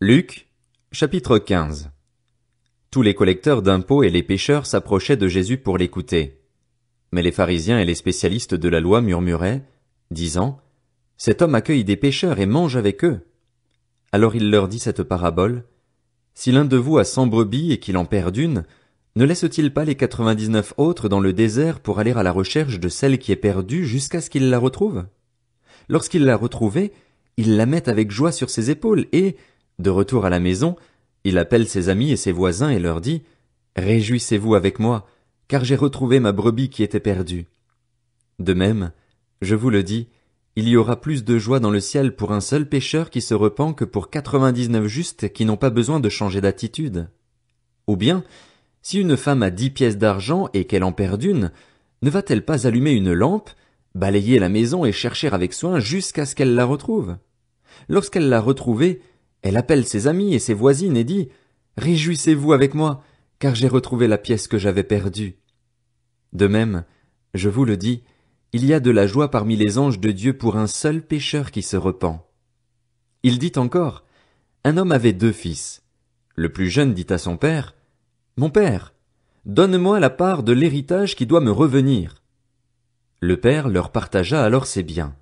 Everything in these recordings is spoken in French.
Luc, chapitre 15. Tous les collecteurs d'impôts et les pécheurs s'approchaient de Jésus pour l'écouter. Mais les pharisiens et les spécialistes de la loi murmuraient, disant, « Cet homme accueille des pécheurs et mange avec eux. » Alors il leur dit cette parabole, « Si l'un de vous a 100 brebis et qu'il en perd une, ne laisse-t-il pas les 99 autres dans le désert pour aller à la recherche de celle qui est perdue jusqu'à ce qu'il la retrouve? Lorsqu'il l'a retrouvée, il la met avec joie sur ses épaules et, de retour à la maison, il appelle ses amis et ses voisins et leur dit, « Réjouissez-vous avec moi, car j'ai retrouvé ma brebis qui était perdue. » De même, je vous le dis, il y aura plus de joie dans le ciel pour un seul pécheur qui se repent que pour 99 justes qui n'ont pas besoin de changer d'attitude. Ou bien, si une femme a 10 pièces d'argent et qu'elle en perd une, ne va-t-elle pas allumer une lampe, balayer la maison et chercher avec soin jusqu'à ce qu'elle la retrouve? Lorsqu'elle l'a retrouvée, elle appelle ses amis et ses voisines et dit, « Réjouissez-vous avec moi, car j'ai retrouvé la pièce que j'avais perdue. » De même, je vous le dis, il y a de la joie parmi les anges de Dieu pour un seul pécheur qui se repent. Il dit encore, un homme avait 2 fils. Le plus jeune dit à son père, « Mon père, donne-moi la part de l'héritage qui doit me revenir. » Le père leur partagea alors ses biens.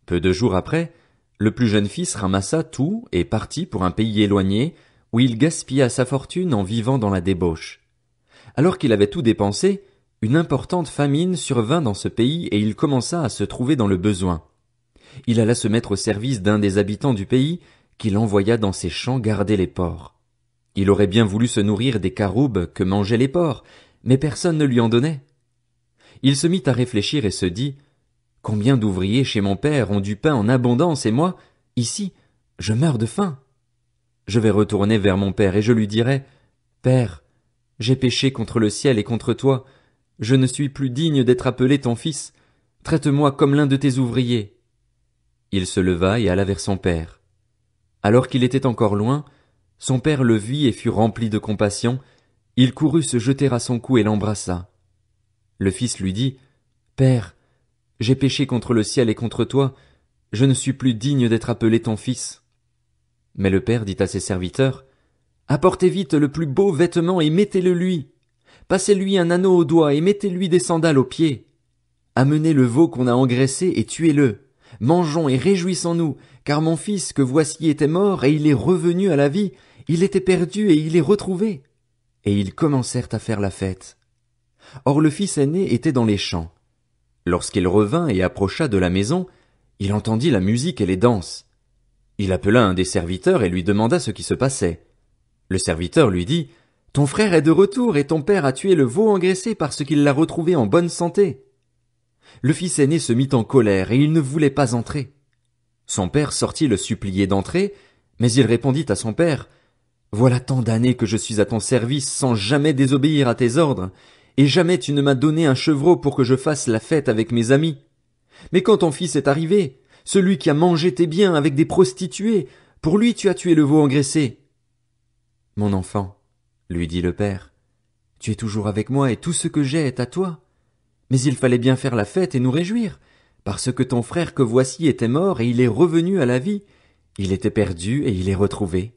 Peu de jours après, le plus jeune fils ramassa tout et partit pour un pays éloigné, où il gaspilla sa fortune en vivant dans la débauche. Alors qu'il avait tout dépensé, une importante famine survint dans ce pays et il commença à se trouver dans le besoin. Il alla se mettre au service d'un des habitants du pays, qu'il envoya dans ses champs garder les porcs. Il aurait bien voulu se nourrir des caroubes que mangeaient les porcs, mais personne ne lui en donnait. Il se mit à réfléchir et se dit, « Combien d'ouvriers chez mon père ont du pain en abondance et moi, ici, je meurs de faim. Je vais retourner vers mon père et je lui dirai, « Père, j'ai péché contre le ciel et contre toi, je ne suis plus digne d'être appelé ton fils, traite-moi comme l'un de tes ouvriers. » Il se leva et alla vers son père. Alors qu'il était encore loin, son père le vit et fut rempli de compassion, il courut se jeter à son cou et l'embrassa. Le fils lui dit, « Père, j'ai péché contre le ciel et contre toi, je ne suis plus digne d'être appelé ton fils. » Mais le père dit à ses serviteurs, « Apportez vite le plus beau vêtement et mettez-le lui. Passez-lui un anneau au doigt et mettez-lui des sandales aux pieds. Amenez le veau qu'on a engraissé et tuez-le. Mangeons et réjouissons-nous, car mon fils que voici était mort et il est revenu à la vie, il était perdu et il est retrouvé. » Et ils commencèrent à faire la fête. Or le fils aîné était dans les champs. Lorsqu'il revint et approcha de la maison, il entendit la musique et les danses. Il appela un des serviteurs et lui demanda ce qui se passait. Le serviteur lui dit, « Ton frère est de retour et ton père a tué le veau engraissé parce qu'il l'a retrouvé en bonne santé. » Le fils aîné se mit en colère et il ne voulait pas entrer. Son père sortit le supplier d'entrer, mais il répondit à son père, « Voilà tant d'années que je suis à ton service sans jamais désobéir à tes ordres, et jamais tu ne m'as donné un chevreau pour que je fasse la fête avec mes amis. Mais quand ton fils est arrivé, celui qui a mangé tes biens avec des prostituées, pour lui tu as tué le veau engraissé. » « Mon enfant, lui dit le père, tu es toujours avec moi et tout ce que j'ai est à toi. Mais il fallait bien faire la fête et nous réjouir, parce que ton frère que voici était mort et il est revenu à la vie. Il était perdu et il est retrouvé. »